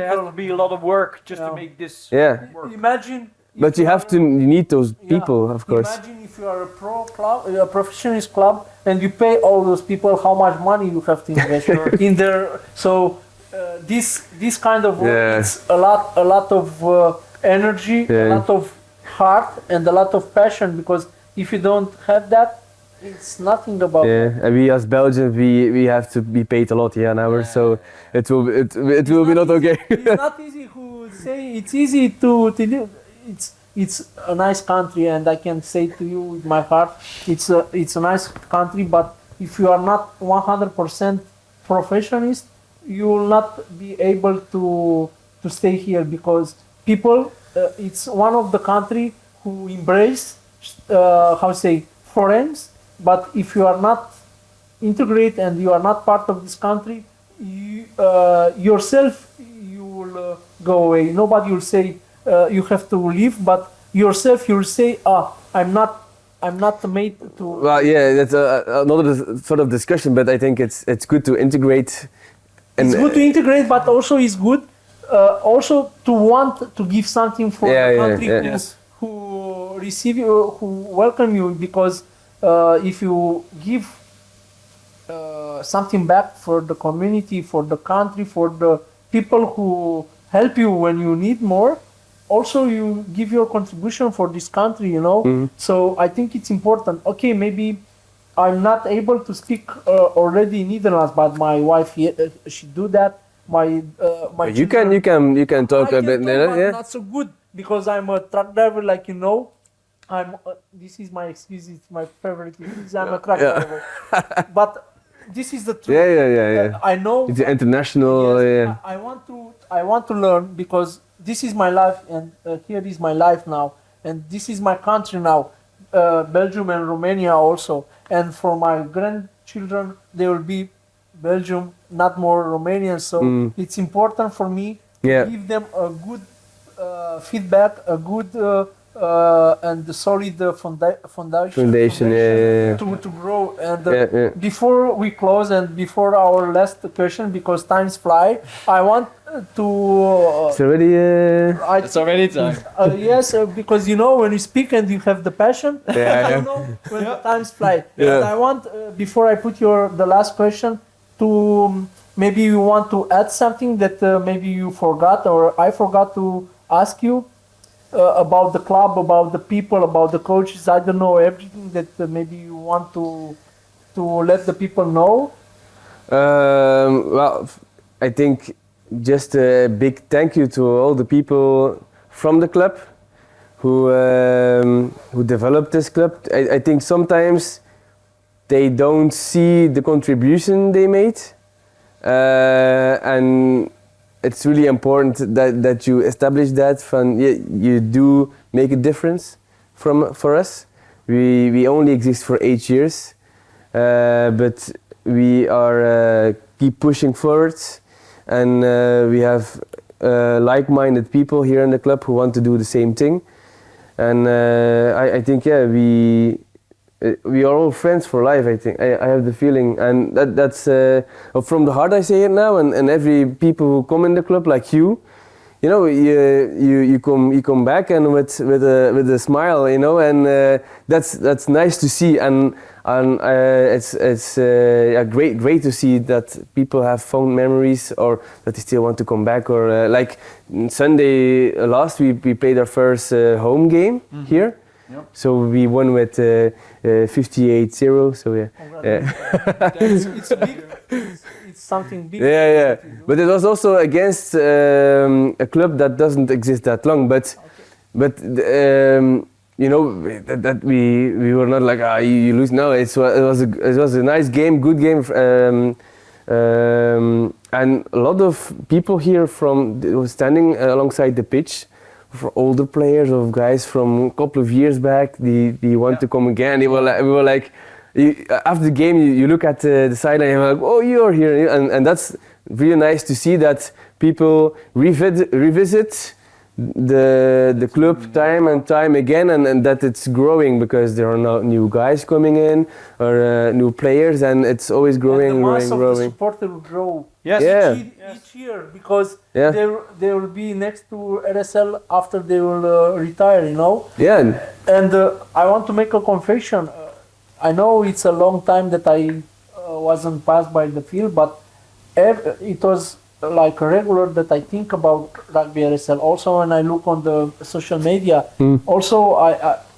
has to be a lot of work just to make this work. Imagine. But you need those people, of course. Imagine if you are a pro club, a professional club, and you pay all those people how much money you have to invest in there. So this kind of work, it's a lot of energy, a lot of heart, and a lot of passion. Because if you don't have that, it's nothing about. And we as Belgians, we have to be paid a lot an hour, so it will be not okay. It's not easy to say. It's easy to do. It's a nice country, and I can say to you with my heart, it's a nice country. But if you are not 100% professionist, you will not be able to stay here, because people. It's one of the country who embrace foreigners. But if you are not integrated and you are not part of this country, you will go away. Nobody will say you have to leave, but yourself you will say, I'm not made to. Well, yeah, that's another sort of discussion, but I think it's good to integrate. It's good to integrate, but also it's good also to want to give something for the country who receive you, who welcome you, because if you give something back for the community, for the country, for the people who help you when you need more, also you give your contribution for this country, you know. So I think it's important. Okay, maybe I'm not able to speak already in Netherlands, but my wife she do that. My You can talk a bit, but not so good because I'm a truck driver, like you know. This is my excuse. It's my favorite excuse. I'm a truck driver, but this is the truth. Yeah. I know. It's international. Yes, I want to learn because this is my life, and here is my life now, and this is my country now, Belgium and Romania also, and for my grandchildren they will be Belgium, not more Romanian. So it's important for me to give them a good feedback, a good and solid foundation to grow. And before we close and before our last question, because times fly, I want to. It's already. It's already time. Yes, because you know when you speak and you have the passion. I don't know when the times fly. And I want before I put the last question to maybe you want to add something that maybe you forgot or I forgot to ask you. About the club, about the people, about the coaches. I don't know everything that maybe you want to let the people know. Well, I think just a big thank you to all the people from the club who developed this club. I think sometimes they don't see the contribution they made, and it's really important that you establish that. You do make a difference for us. We only exist for 8 years, but we are keep pushing forward, and we have like-minded people here in the club who want to do the same thing. And I think we are all friends for life. I think I have the feeling, and that's from the heart. I say it now, and every people who come in the club, like you know, you come back and with a smile, you know, and that's nice to see, and it's great to see that people have fond memories or that they still want to come back, or like Sunday last we played our first home game here. Yep. So we won with 58-0. So it's big. It's something big. Yeah. But it was also against a club that doesn't exist that long. But you know that we were not like you lose. No, it was a nice game, good game, and a lot of people here was standing alongside the pitch. For older players, of guys from a couple of years back, they want to come again. We were like, after the game, you look at the sideline and you're like, oh, you're here, and that's really nice to see that people revisit the club time and time again, and that it's growing because there are now new guys coming in or new players, and it's always growing, and the mass growing. Of the supporter will grow. Yes. Each year, because they will be next to RSL after they will retire, you know. Yeah. And I want to make a confession. I know it's a long time that I wasn't passed by the field, but it was like regular that I think about Rugby RSL. Also, when I look on the social media, also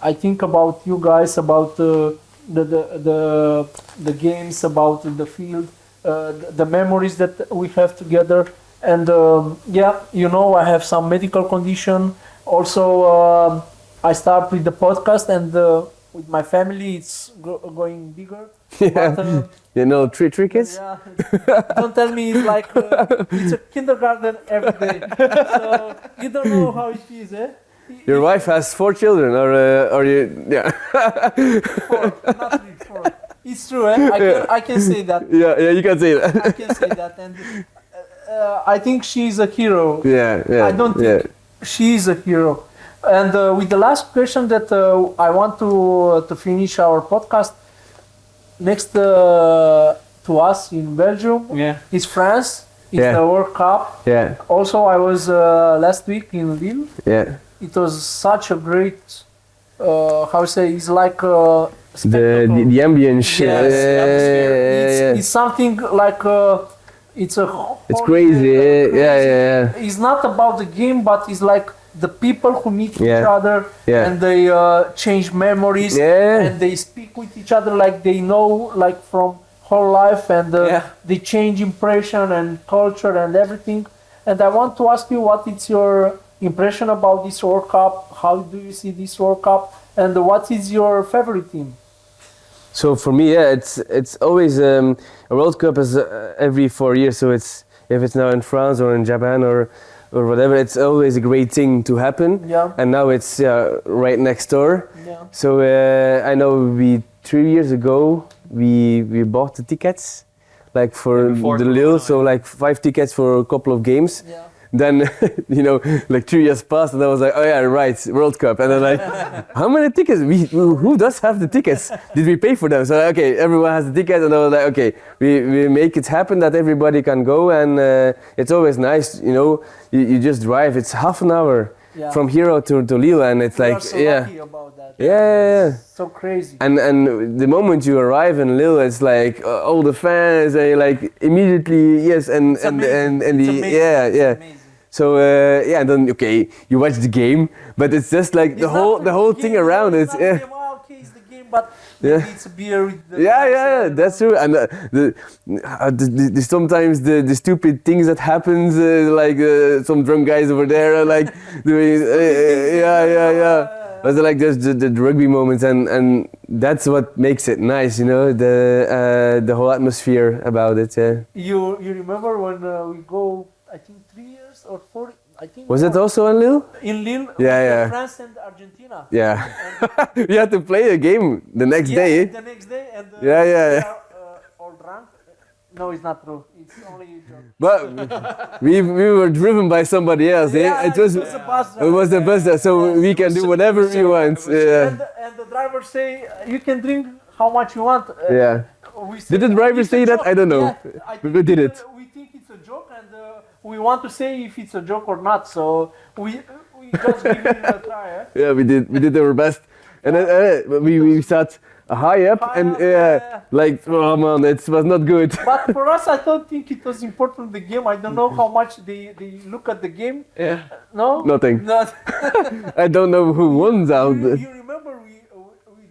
I think about you guys, about the games, about the field. The memories that we have together, and you know, I have some medical condition. Also, I start with the podcast, and with my family, it's going bigger. Yeah, but, you know, three kids. Yeah, don't tell me it's like it's a kindergarten every day. So you don't know how it is, eh? Your wife has 4 children, or you? Yeah. 4, not 3, 4. It's true, eh? I can say that. Yeah, you can say that. I can say that, and I think she's a hero. Yeah. I don't think she is a hero. And with the last question that I want to finish our podcast, next to us in Belgium is France. It's the World Cup. Yeah. Also, I was last week in Lille. Yeah. It was such a great, it's like the ambience. Yes, the atmosphere. Yeah. It's something like it's a. It's crazy. Yeah. It's not about the game, but it's like the people who meet each other and they change memories and they speak with each other like they know, like from whole life, and they change impression and culture and everything. And I want to ask you, what is your impression about this World Cup? How do you see this World Cup? And what is your favorite team? So for me, it's always a World Cup is every 4 years. So if it's now in France or in Japan or whatever, it's always a great thing to happen. Yeah. And now it's right next door. Yeah. So I know 3 years ago we bought the tickets, like for the Lille. So like 5 tickets for a couple of games. Yeah. Then, like 3 years passed, and I was like, oh yeah, right, World Cup. And then like, how many tickets? Who does have the tickets? Did we pay for them? So okay, everyone has the tickets, and I was like, okay, we make it happen that everybody can go, and it's always nice, you just drive. It's half an hour from here to Lille, and it's like, so lucky about that. Yeah. So crazy. And the moment you arrive in Lille, it's like all the fans, they like immediately It's amazing. So and then you watch the game, but it's just like the whole thing around it. It's the game, but it's a beer with the That's true. And the sometimes the stupid things that happens, like some drunk guys over there, like doing But like there's the rugby moments, and that's what makes it nice, the whole atmosphere about it. Yeah. You remember when we go? I think 3 years or 4. I think. Was it also in Lille? In Lille. Yeah. France and Argentina. Yeah. We had to play a game the next day. The next day, and we are all drunk. No, it's not true. It's only a joke. But we were driven by somebody else. It was a bus. It was the bus, so we can do whatever we want. And the driver say you can drink how much you want. Did the driver say that? I don't know. We did it. We think it's a joke, and we want to say if it's a joke or not. So we just give it a try. Yeah, we did our best, and then we sat high up, like, oh man, it was not good. But for us, I don't think it was important, the game. I don't know how much they look at the game. Yeah. No? Nothing. Not. I don't know who won that. You remember we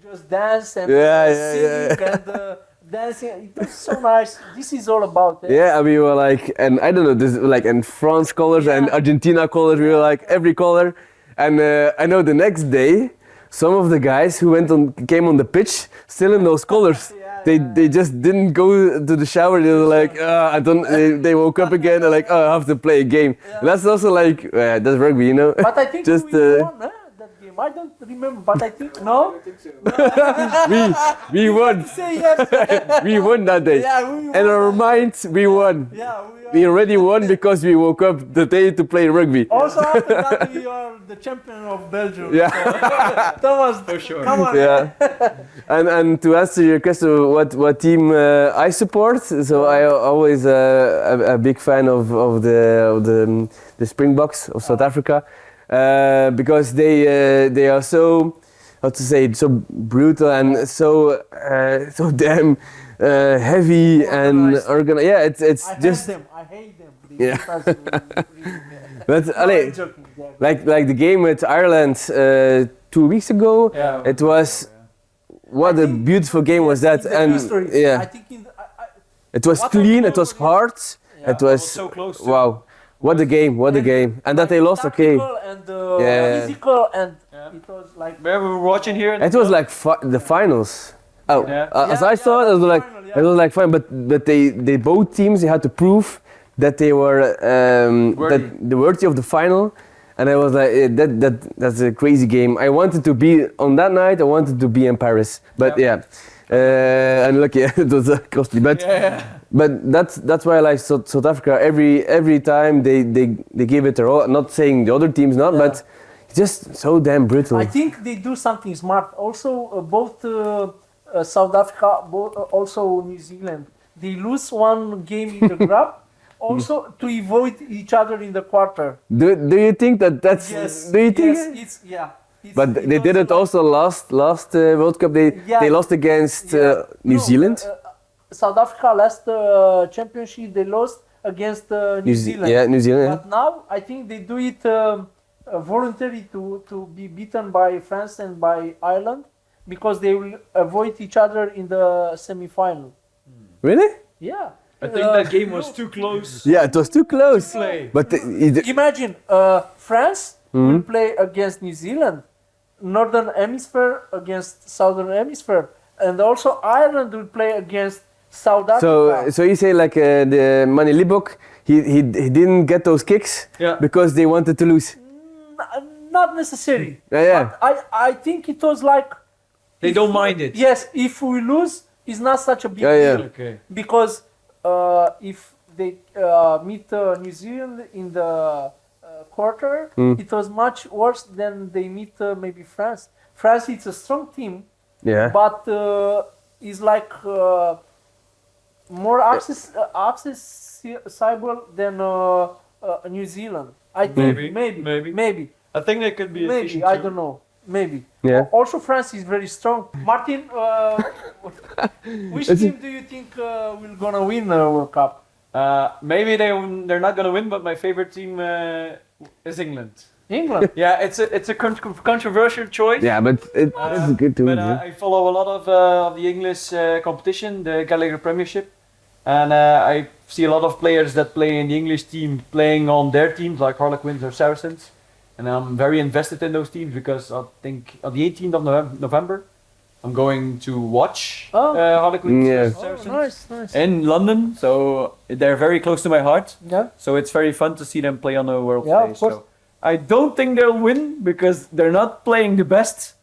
just danced and singing and dancing. It was so nice. This is all about it. Yeah, we were like, and I don't know, this like in France colors and Argentina colors, we were like every color. And I know the next day, some of the guys who came on the pitch still in those colors. They just didn't go to the shower. They were like, I don't. They woke up again. They're like, I have to play a game. And that's also like, that's rugby, But I think just we won that game. I don't remember, but I think no. we won. Say yes. We won that day. Yeah, we won. In our minds, we won. Yeah, we already won because we woke up the day to play rugby. Also after that, we are the champion of Belgium. Yeah. So, Thomas, for sure. Come on. Yeah. And to answer your question, what team I support? So I always a big fan of the Springboks of South Africa, because they are so, how to say, so brutal and so damn heavy and organized. Yeah, it's just. I hate them. Yeah. But like the game with Ireland 2 weeks ago, it was what a beautiful game was that, and I think it was clean, it was hard, it was so close. Wow, what a game, and that they lost, and physical, and it was like. Where we were watching here. It was like the finals. Oh, as I saw it, it was like fine, but they both teams, they had to prove that they were worthy of the final, and I was like, that's a crazy game. I wanted to be on that night. I wanted to be in Paris, but unlucky. It was costly, but that's why I like South Africa. Every time they give it their all. Not saying the other teams not, but it's just so damn brutal. I think they do something smart. Also, both South Africa, also New Zealand, they lose one game in the group. Also, to avoid each other in the quarter. Do you think that's? Yes. Do you think? Yes, But they did it also last World Cup. They lost against New Zealand. South Africa last championship they lost against New Zealand. Yeah, New Zealand. But now I think they do it voluntary to be beaten by France and by Ireland because they will avoid each other in the semi-final. Really? Yeah. I think that game was too close. Yeah, it was too close. To play. But Imagine France will play against New Zealand, Northern Hemisphere against Southern Hemisphere, and also Ireland will play against South Africa. So you say like the Manie Libbok, he didn't get those kicks because they wanted to lose. Not necessarily. Yeah. But I think it was like They don't mind it. Yes, if we lose, it's not such a big deal. Okay. Because if they meet New Zealand in the quarter, it was much worse than they meet maybe France. France is a strong team, but is like more accessible than New Zealand. I think maybe. I think they could be efficient I too. don't know. Maybe. Yeah. Also, France is very strong. Martin, which team do you think will gonna win the World Cup? Maybe they're not gonna win, but my favorite team is England. England. Yeah, it's a controversial choice. Yeah, but it's good to But win. I follow a lot of the English competition, the Gallagher Premiership, and I see a lot of players that play in the English team playing on their teams, like Harlequins or Saracens, and I'm very invested in those teams because I think on the 18th of November, I'm going to watch Harlequins Yeah. versus Saracens Nice. in London, so they're very close to my heart. Yeah. So it's very fun to see them play on a world Yeah, stage. of course. So I don't think they'll win because they're not playing the best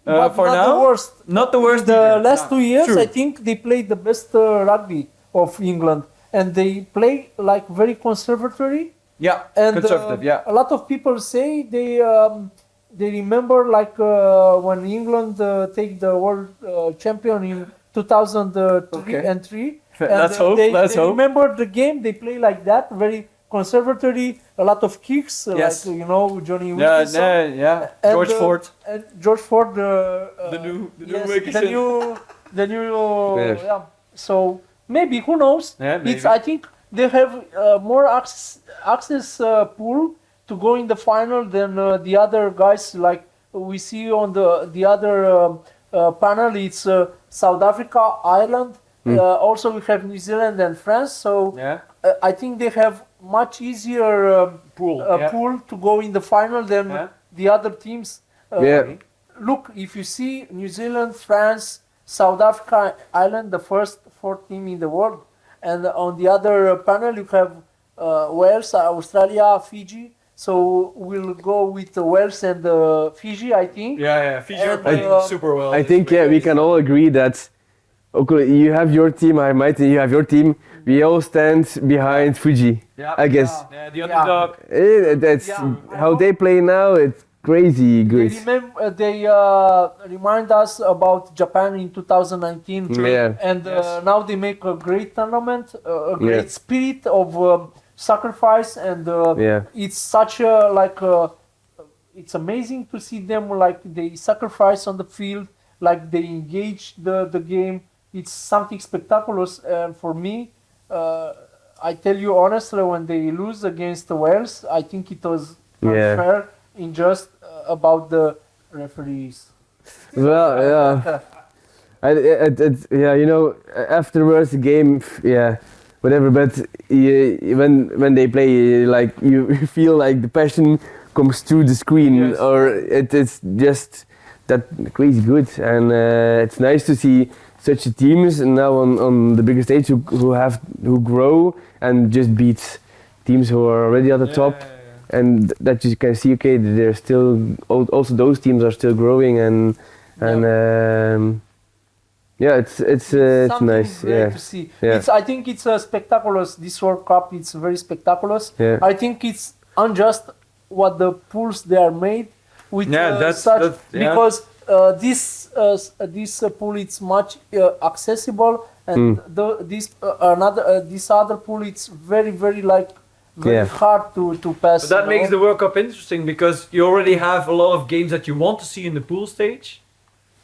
But for not now. the worst. Not the worst. The either. last 2 years, True. I think they played the best rugby of England, and they play like very conservatory. Yeah, And conservative. Yeah. a lot of people say they remember like when England take the world champion in 2003 Okay. and 3. Let's hope. They Let's hope. remember the game. They play like that, very conservatory. A lot of kicks, Yes. like Johnny Yeah, Wilkinson. yeah. And, George Ford. And George Ford, The new Wilkinson. the new, Yes. yeah. So maybe who knows? Yeah, It's maybe. I think they have more access pool to go in the final than the other guys. Like we see on the other panel, it's South Africa, Ireland. Also, we have New Zealand and France. So Yeah. I think they have much easier Pool. pool to go in the final than Yeah. the other teams. Look, if you see New Zealand, France, South Africa, Ireland, the first 4 team in the world, and on the other panel you have Wales, Australia, Fiji. So we'll go with Wales and Fiji, I think. Yeah. Fiji are And, playing super well. I think we can all agree that okay, you have your team, I might, you have your team. We all stand behind Fuji, Yeah. I guess. Yeah, the underdog. That's Yeah, how they play now. It's crazy good. They remind us about Japan in 2019, Yeah. and Yes. now they make a great tournament, a great spirit of sacrifice, and it's such a it's amazing to see them like they sacrifice on the field, like they engage the game. It's something spectacular, and for me, I tell you honestly, when they lose against Wales, I think it was unfair, unjust about the referees. Well, afterwards the game, whatever. But when they play, like you feel like the passion comes through the screen, or it's just that crazy good, and it's nice to see such teams now on the bigger stage who grow and just beat teams who are already at the top. And that you can see, okay, they're still also those teams are still growing, and it's nice. Great to see. Yeah. I think it's spectacular. This World Cup, it's very spectacular. Yeah. I think it's unjust what the pools they are made with because this pool it's much accessible, and this other pool it's very like very hard to pass. But that makes the World Cup interesting because you already have a lot of games that you want to see in the pool stage.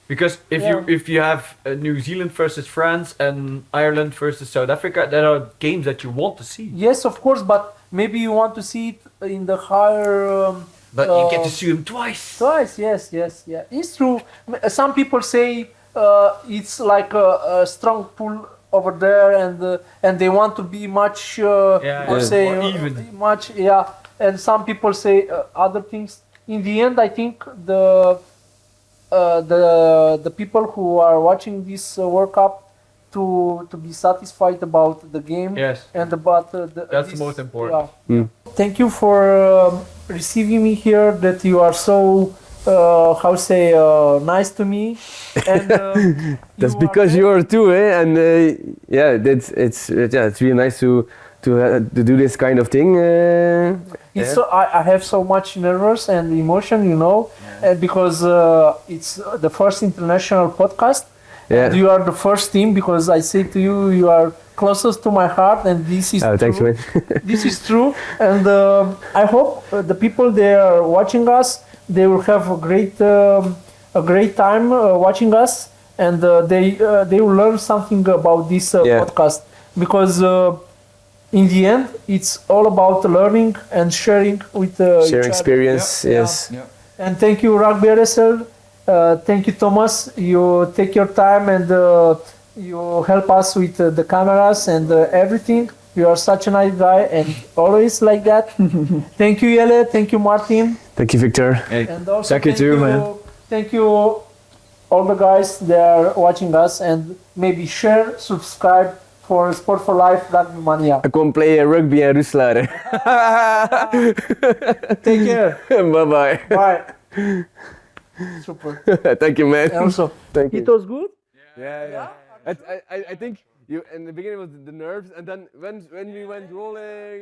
Because if you have New Zealand versus France and Ireland versus South Africa, there are games that you want to see. Yes, of course, but maybe you want to see it in the higher. But you get to see them twice. Twice, yes, yeah. It's true. Some people say it's like a strong pull over there, and they want to be much, more even. Much, And some people say other things. In the end, I think the people who are watching this World Cup to be satisfied about the game and about that's the most important. Thank you for receiving me here. That you are so nice to me. And that's because you are too, eh? And it's really nice to do this kind of thing. I have so much nervous and emotion, and because it's the first international podcast. Yeah. You are the first team because I say to you, you are closest to my heart, and this is true. Thanks, man. This is true, and I hope the people they are watching us, they will have a great time watching us, and they will learn something about this podcast because. In the end, it's all about learning and sharing with sharing experience. Yes. Yeah. And thank you, Rugby RSL. Thank you, Thomas. You take your time and you help us with the cameras and everything. You are such a nice guy and always like that. Thank you, Jelle. Thank you, Martin. Thank you, Victor. Hey. And also thank you too, man. Thank you, all the guys that are watching us, and maybe share, subscribe for Sport4Life Rugby Mania. I come play rugby in Rusland. Take care. Bye-bye. Bye. Super. Thank you, man. Also, thank you. It was good? Yeah. I think you in the beginning was the nerves, and then when we went rolling.